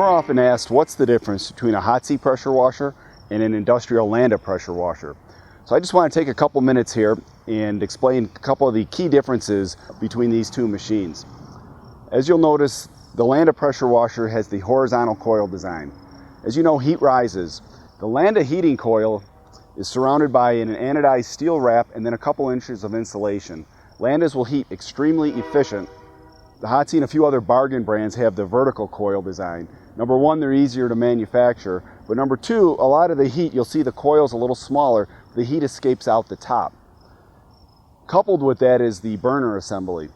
We're often asked what's the difference between a Hotsy pressure washer and an industrial Landa pressure washer. So I just want to take a couple minutes here and explain a couple of the key differences between these two machines. As you'll notice, the Landa pressure washer has the horizontal coil design. As you know, heat rises. The Landa heating coil is surrounded by an anodized steel wrap and then a couple inches of insulation. Landas will heat extremely efficient. The Hotsy and a few other bargain brands have the vertical coil design. Number one, they're easier to manufacture, but number two, a lot of the heat, you'll see the coil's a little smaller, the heat escapes out the top. Coupled with that is the burner assembly.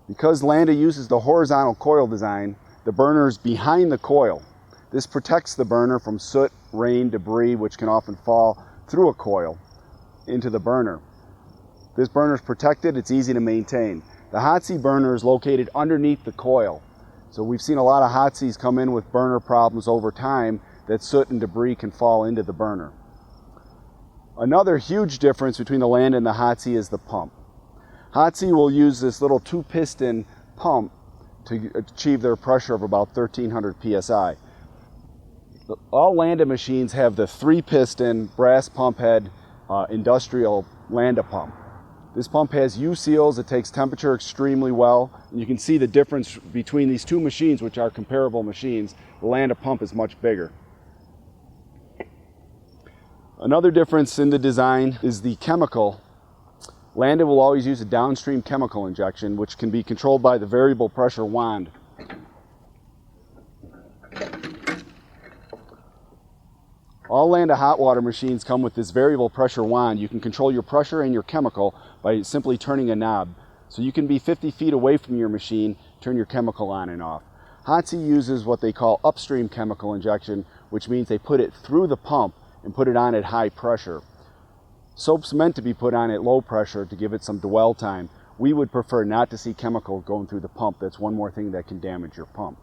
Because Landa uses the horizontal coil design, the burner is behind the coil. This protects the burner from soot, rain, debris, which can often fall through a coil into the burner. This burner is protected, it's easy to maintain. The Hotsy burner is located underneath the coil. So we've seen a lot of Hotsys come in with burner problems over time that soot and debris can fall into the burner. Another huge difference between the Landa and the Hotsy is the pump. Hotsy will use this little 2-piston pump to achieve their pressure of about 1300 psi. All Landa machines have the 3-piston brass pump head industrial Landa pump. This pump has U-seals, it takes temperature extremely well, and you can see the difference between these two machines, which are comparable machines. The Landa pump is much bigger. Another difference in the design is the chemical. Landa will always use a downstream chemical injection, which can be controlled by the variable pressure wand. All Landa hot water machines come with this variable pressure wand. You can control your pressure and your chemical by simply turning a knob. So you can be 50 feet away from your machine, turn your chemical on and off. Hotsy uses what they call upstream chemical injection, which means they put it through the pump and put it on at high pressure. Soap's meant to be put on at low pressure to give it some dwell time. We would prefer not to see chemical going through the pump. That's one more thing that can damage your pump.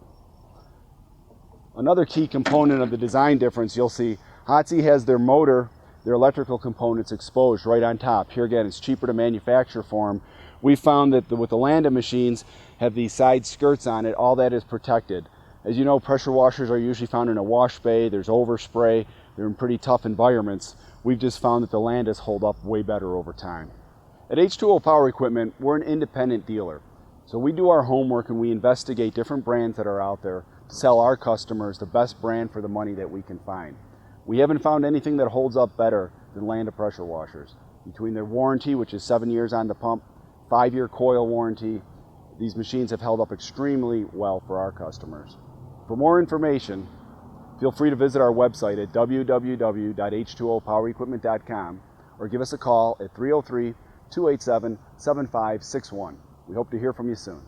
Another key component of the design difference, you'll see Hotsy has their motor, their electrical components exposed right on top. Here again, it's cheaper to manufacture for them. We found that with the Landa machines have these side skirts on it, all that is protected. As you know, pressure washers are usually found in a wash bay, there's overspray, they're in pretty tough environments. We've just found that the Landas hold up way better over time. At H2O Power Equipment, we're an independent dealer. So we do our homework and we investigate different brands that are out there to sell our customers the best brand for the money that we can find. We haven't found anything that holds up better than Landa Pressure Washers. Between their warranty, which is 7 years on the pump, 5-year coil warranty, these machines have held up extremely well for our customers. For more information, feel free to visit our website at www.h2opowerequipment.com or give us a call at 303-287-7561. We hope to hear from you soon.